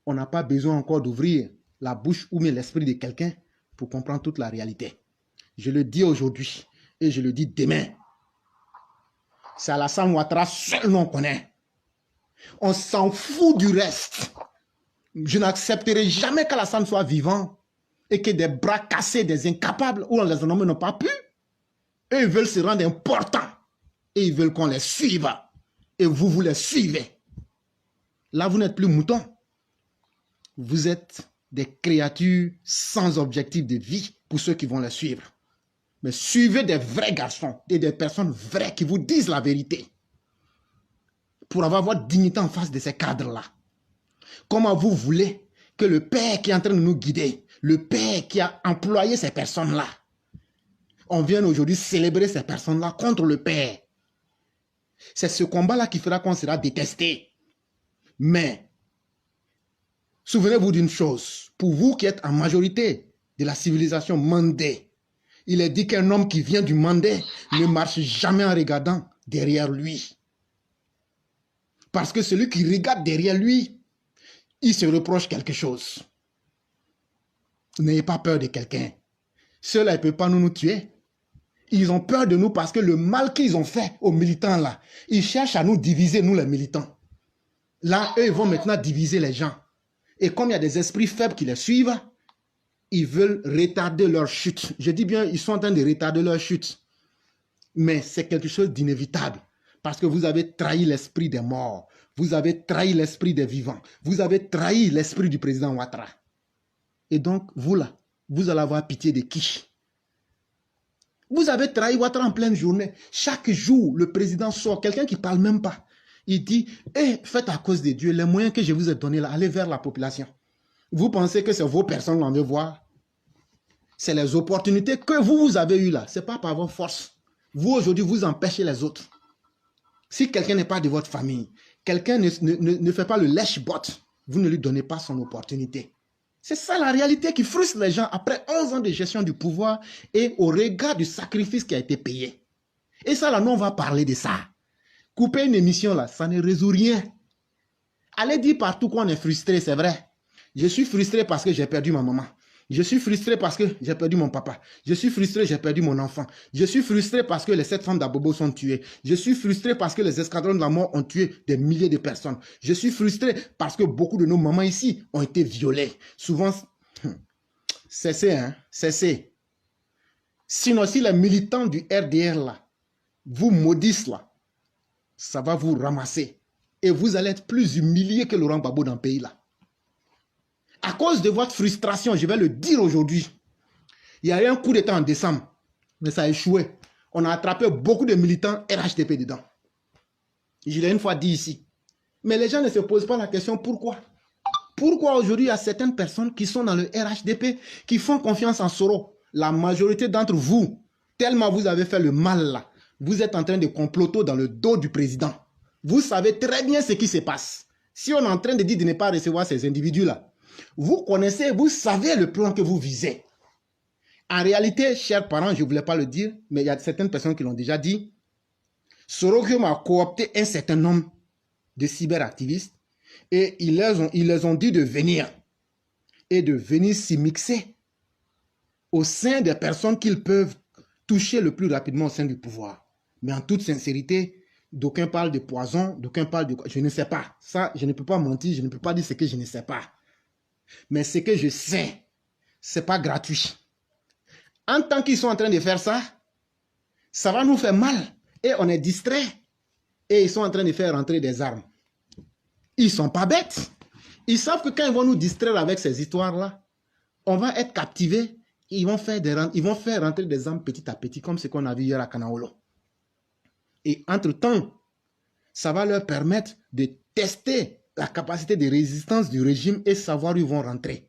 on n'a pas besoin encore d'ouvrir la bouche ou même l'esprit de quelqu'un pour comprendre toute la réalité. Je le dis aujourd'hui et je le dis demain. C'est Alassane Ouattara seulement qu'on connaît. On s'en fout du reste. Je n'accepterai jamais qu'Alassane soit vivant et que des bras cassés, des incapables où les hommes n'ont pas pu. Eux, ils veulent se rendre importants et ils veulent qu'on les suive. Et vous les suivez. Là, vous n'êtes plus moutons. Vous êtes des créatures sans objectif de vie pour ceux qui vont les suivre. Mais suivez des vrais garçons et des personnes vraies qui vous disent la vérité. Pour avoir votre dignité en face de ces cadres-là. Comment vous voulez que le Père qui est en train de nous guider, le Père qui a employé ces personnes-là, on vient aujourd'hui célébrer ces personnes-là contre le Père. C'est ce combat-là qui fera qu'on sera détesté. Mais, souvenez-vous d'une chose, pour vous qui êtes en majorité de la civilisation mandée, il est dit qu'un homme qui vient du Mandé ne marche jamais en regardant derrière lui. Parce que celui qui regarde derrière lui, il se reproche quelque chose. N'ayez pas peur de quelqu'un. Ceux-là, ils ne peuvent pas nous tuer. Ils ont peur de nous parce que le mal qu'ils ont fait aux militants là, ils cherchent à nous diviser, nous les militants. Là, eux, ils vont maintenant diviser les gens. Et comme il y a des esprits faibles qui les suivent, ils veulent retarder leur chute. Je dis bien, ils sont en train de retarder leur chute. Mais c'est quelque chose d'inévitable. Parce que vous avez trahi l'esprit des morts. Vous avez trahi l'esprit des vivants. Vous avez trahi l'esprit du président Ouattara. Et donc, vous là, vous allez avoir pitié de qui? Vous avez trahi Ouattara en pleine journée. Chaque jour, le président sort, quelqu'un qui ne parle même pas. Il dit, faites à cause de Dieu, les moyens que je vous ai donnés là, allez vers la population. Vous pensez que c'est vos personnes qu'on veut voir? C'est les opportunités que vous avez eues là. Ce n'est pas par votre force. Vous, aujourd'hui, vous empêchez les autres. Si quelqu'un n'est pas de votre famille, quelqu'un ne fait pas le lèche-bot, vous ne lui donnez pas son opportunité. C'est ça la réalité qui frustre les gens après 11 ans de gestion du pouvoir et au regard du sacrifice qui a été payé. Et ça, là, nous, on va parler de ça. Couper une émission, là, ça ne résout rien. Allez dire partout qu'on est frustré, c'est vrai. Je suis frustré parce que j'ai perdu ma maman. Je suis frustré parce que j'ai perdu mon papa. Je suis frustré, j'ai perdu mon enfant. Je suis frustré parce que les 7 femmes d'Abobo sont tuées. Je suis frustré parce que les escadrons de la mort ont tué des milliers de personnes. Je suis frustré parce que beaucoup de nos mamans ici ont été violées. Souvent, cessez, hein, cessez. Sinon, si les militants du RDR, là, vous maudissent, là, ça va vous ramasser. Et vous allez être plus humilié que Laurent Gbagbo dans le pays, là. À cause de votre frustration, je vais le dire aujourd'hui, il y a eu un coup d'État en décembre, mais ça a échoué. On a attrapé beaucoup de militants RHDP dedans. Je l'ai une fois dit ici. Mais les gens ne se posent pas la question pourquoi. Pourquoi aujourd'hui il y a certaines personnes qui sont dans le RHDP qui font confiance en Soro? La majorité d'entre vous, tellement vous avez fait le mal là, vous êtes en train de comploter dans le dos du président. Vous savez très bien ce qui se passe. Si on est en train de dire de ne pas recevoir ces individus-là, vous connaissez, vous savez le plan que vous visez. En réalité, chers parents, je ne voulais pas le dire, mais il y a certaines personnes qui l'ont déjà dit. Sorokium a coopté un certain nombre de cyberactivistes et ils les ont dit de venir et de venir s'y mixer au sein des personnes qu'ils peuvent toucher le plus rapidement au sein du pouvoir. Mais en toute sincérité, d'aucuns parlent de poison, d'aucuns parlent de... Je ne sais pas. Ça, je ne peux pas mentir, je ne peux pas dire ce que je ne sais pas. Mais ce que je sais, ce n'est pas gratuit. En tant qu'ils sont en train de faire ça, ça va nous faire mal. Et on est distrait. Et ils sont en train de faire rentrer des armes. Ils ne sont pas bêtes. Ils savent que quand ils vont nous distraire avec ces histoires-là, on va être captivés. Ils vont faire rentrer des armes petit à petit, comme ce qu'on a vu hier à Kanaolo. Et entre-temps, ça va leur permettre de tester la capacité de résistance du régime et savoir où ils vont rentrer.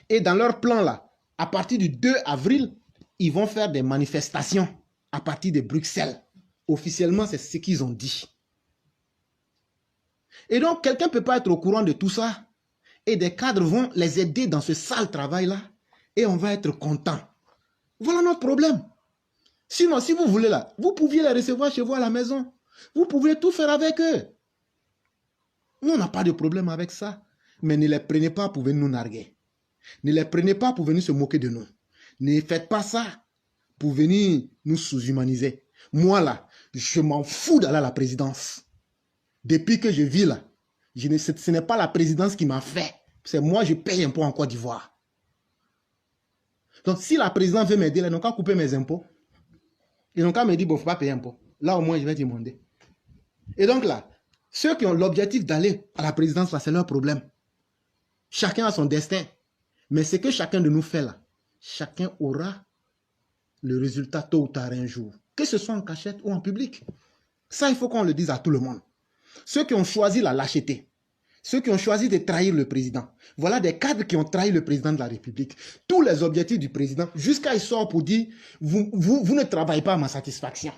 Et dans leur plan là, à partir du 2 avril, ils vont faire des manifestations à partir de Bruxelles. Officiellement, c'est ce qu'ils ont dit. Et donc, quelqu'un ne peut pas être au courant de tout ça. Et des cadres vont les aider dans ce sale travail-là. Et on va être content. Voilà notre problème. Sinon, si vous voulez là, vous pouviez les recevoir chez vous à la maison. Vous pouvez tout faire avec eux. Nous, on n'a pas de problème avec ça. Mais ne les prenez pas pour venir nous narguer. Ne les prenez pas pour venir se moquer de nous. Ne faites pas ça pour venir nous sous-humaniser. Moi, là, je m'en fous d'aller à la présidence. Depuis que je vis là, ce n'est pas la présidence qui m'a fait. C'est moi, je paye un impôt en Côte d'Ivoire. Donc, si la présidence veut m'aider, ils n'ont qu'à couper mes impôts. Ils n'ont qu'à me dire, bon, il ne faut pas payer un impôt. Là, au moins, je vais demander. Et donc là, ceux qui ont l'objectif d'aller à la présidence, là, c'est leur problème. Chacun a son destin. Mais ce que chacun de nous fait là, chacun aura le résultat tôt ou tard un jour. Que ce soit en cachette ou en public. Ça, il faut qu'on le dise à tout le monde. Ceux qui ont choisi la lâcheté, ceux qui ont choisi de trahir le président, voilà des cadres qui ont trahi le président de la République. Tous les objectifs du président, jusqu'à il sort pour dire, vous ne travaillez pas à ma satisfaction.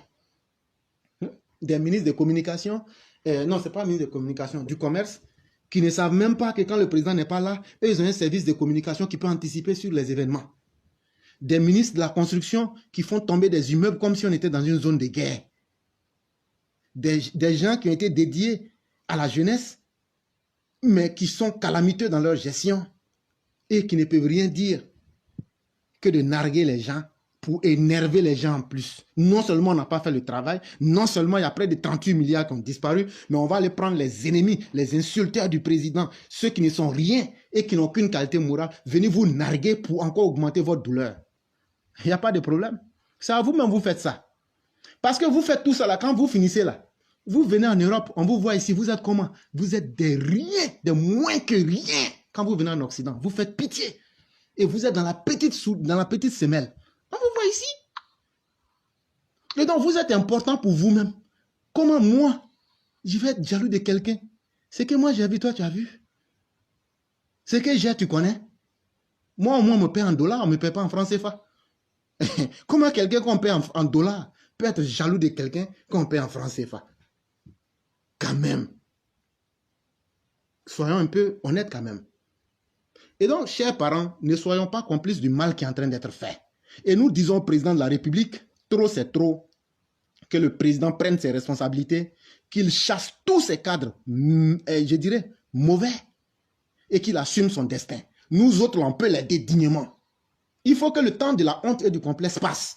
Des ministres de communication, non, ce n'est pas un ministre de communication, du commerce, qui ne savent même pas que quand le président n'est pas là, eux, ils ont un service de communication qui peut anticiper sur les événements. Des ministres de la construction qui font tomber des immeubles comme si on était dans une zone de guerre. Des gens qui ont été dédiés à la jeunesse, mais qui sont calamiteux dans leur gestion et qui ne peuvent rien dire que de narguer les gens pour énerver les gens en plus. Non seulement on n'a pas fait le travail, non seulement il y a près de 38 milliards qui ont disparu, mais on va aller prendre les ennemis, les insulteurs du président, ceux qui ne sont rien et qui n'ont aucune qualité morale, venez vous narguer pour encore augmenter votre douleur. Il n'y a pas de problème. C'est à vous-même vous faites ça. Parce que vous faites tout ça là, quand vous finissez là, vous venez en Europe, on vous voit ici, vous êtes comment? Vous êtes des rien, des moins que rien. Quand vous venez en Occident, vous faites pitié. Et vous êtes dans la petite semelle. On vous voit ici. Et donc, vous êtes important pour vous-même. Comment moi, je vais être jaloux de quelqu'un? C'est que moi, j'ai vu, toi, tu as vu. C'est que j'ai, tu connais. Moi, au moins, on me paie en dollars, on ne me paie pas en francs CFA. Comment quelqu'un qu'on paie en dollars peut être jaloux de quelqu'un qu'on paie en francs CFA? Quand même. Soyons un peu honnêtes quand même. Et donc, chers parents, ne soyons pas complices du mal qui est en train d'être fait. Et nous disons au président de la République, trop c'est trop, que le président prenne ses responsabilités, qu'il chasse tous ses cadres, je dirais, mauvais, et qu'il assume son destin. Nous autres, on peut l'aider dignement. Il faut que le temps de la honte et du complexe passe.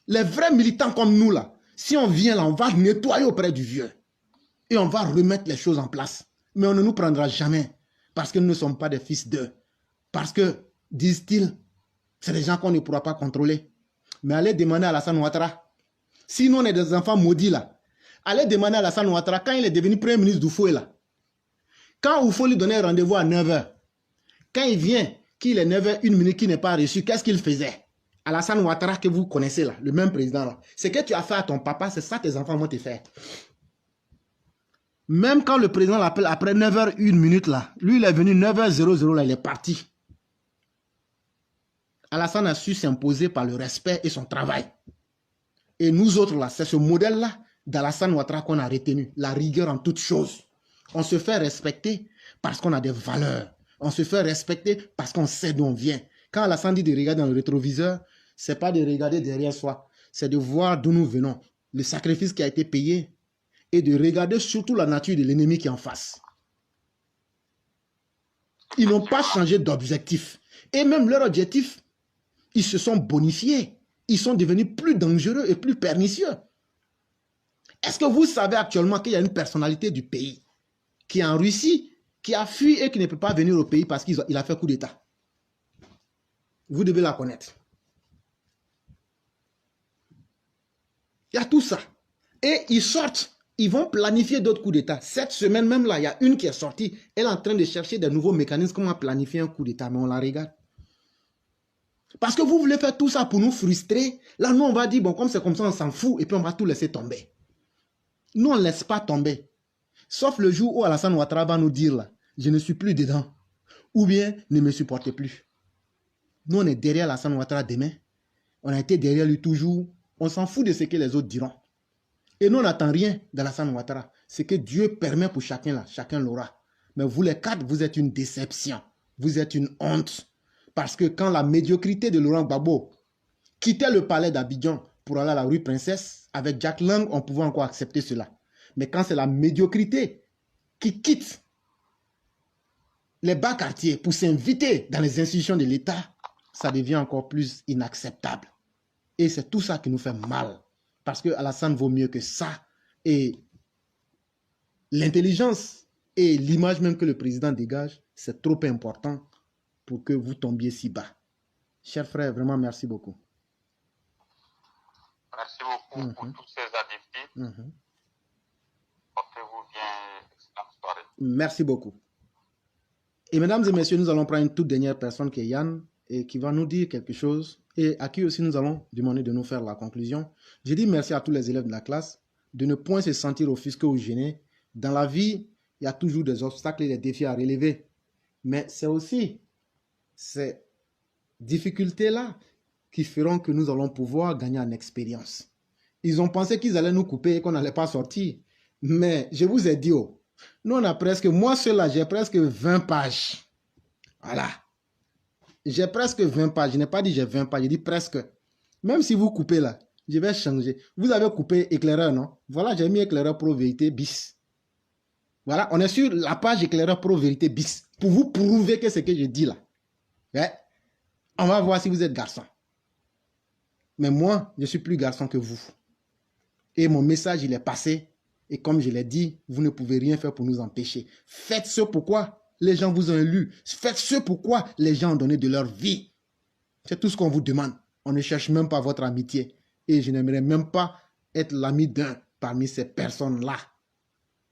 Les vrais militants comme nous, là, si on vient là, on va nettoyer auprès du vieux. Et on va remettre les choses en place. Mais on ne nous prendra jamais. Parce que nous ne sommes pas des fils d'eux. Parce que, disent-ils, c'est des gens qu'on ne pourra pas contrôler. Mais allez demander à Alassane Ouattara. Si nous on est des enfants maudits là, allez demander à Alassane Ouattara quand il est devenu premier ministre d'Oufoué là. Quand Oufoué lui donnait rendez-vous à 9 h, quand il vient, qu'il est 9 h, 1 minute qui n'est pas reçu, qu'est-ce qu'il faisait? Alassane Ouattara que vous connaissez là, le même président là. Ce que tu as fait à ton papa, c'est ça que tes enfants vont te faire. Même quand le président l'appelle après 9 h, 1 minute là, lui il est venu 9 h 00 là, il est parti. Alassane a su s'imposer par le respect et son travail. Et nous autres là, c'est ce modèle là d'Alassane Ouattara qu'on a retenu, la rigueur en toutes choses. On se fait respecter parce qu'on a des valeurs. On se fait respecter parce qu'on sait d'où on vient. Quand Alassane dit de regarder dans le rétroviseur, c'est pas de regarder derrière soi, c'est de voir d'où nous venons, le sacrifice qui a été payé, et de regarder surtout la nature de l'ennemi qui est en face. Ils n'ont pas changé d'objectif. Et même leur objectif, ils se sont bonifiés. Ils sont devenus plus dangereux et plus pernicieux. Est-ce que vous savez actuellement qu'il y a une personnalité du pays qui est en Russie, qui a fui et qui ne peut pas venir au pays parce qu'il a fait coup d'État? Vous devez la connaître. Il y a tout ça. Et ils sortent. Ils vont planifier d'autres coups d'État. Cette semaine même là, il y a une qui est sortie. Elle est en train de chercher des nouveaux mécanismes comment planifier un coup d'État. Mais on la regarde. Parce que vous voulez faire tout ça pour nous frustrer. Là, nous, on va dire, bon, comme c'est comme ça, on s'en fout. Et puis, on va tout laisser tomber. Nous, on ne laisse pas tomber. Sauf le jour où Alassane Ouattara va nous dire, là, je ne suis plus dedans. Ou bien, ne me supportez plus. Nous, on est derrière Alassane Ouattara demain. On a été derrière lui toujours. On s'en fout de ce que les autres diront. Et nous, on n'attend rien d'Alassane Ouattara. Ce que Dieu permet pour chacun, là, chacun l'aura. Mais vous, les quatre, vous êtes une déception. Vous êtes une honte. Parce que quand la médiocrité de Laurent Gbagbo quittait le palais d'Abidjan pour aller à la rue Princesse, avec Jack Lang, on pouvait encore accepter cela. Mais quand c'est la médiocrité qui quitte les bas quartiers pour s'inviter dans les institutions de l'État, ça devient encore plus inacceptable. Et c'est tout ça qui nous fait mal. Parce que Alassane vaut mieux que ça. Et l'intelligence et l'image même que le président dégage, c'est trop important pour que vous tombiez si bas. Chers frères, vraiment merci beaucoup. Merci beaucoup pour tous ces adjectifs. Portez-vous bien, excellente soirée. Merci beaucoup. Et mesdames et messieurs, nous allons prendre une toute dernière personne qui est Yann et qui va nous dire quelque chose et à qui aussi nous allons demander de nous faire la conclusion. Je dis merci à tous les élèves de la classe de ne point se sentir offusqués ou gênés. Dans la vie, il y a toujours des obstacles et des défis à relever. Mais c'est aussi ces difficultés-là qui feront que nous allons pouvoir gagner en expérience. Ils ont pensé qu'ils allaient nous couper et qu'on n'allait pas sortir. Mais je vous ai dit, oh, nous on a presque, moi seul là, j'ai presque 20 pages. Voilà. J'ai presque 20 pages. Je n'ai pas dit j'ai 20 pages, j'ai dit presque. Même si vous coupez là, je vais changer. Vous avez coupé éclaireur, non? Voilà, j'ai mis éclaireur pro vérité bis. Voilà, on est sur la page éclaireur pro vérité bis. Pour vous prouver que ce que je dis là. Ouais. On va voir si vous êtes garçon. Mais moi, je suis plus garçon que vous. Et mon message, il est passé. Et comme je l'ai dit, vous ne pouvez rien faire pour nous empêcher. Faites ce pourquoi les gens vous ont élu. Faites ce pourquoi les gens ont donné de leur vie. C'est tout ce qu'on vous demande. On ne cherche même pas votre amitié. Et je n'aimerais même pas être l'ami d'un parmi ces personnes-là.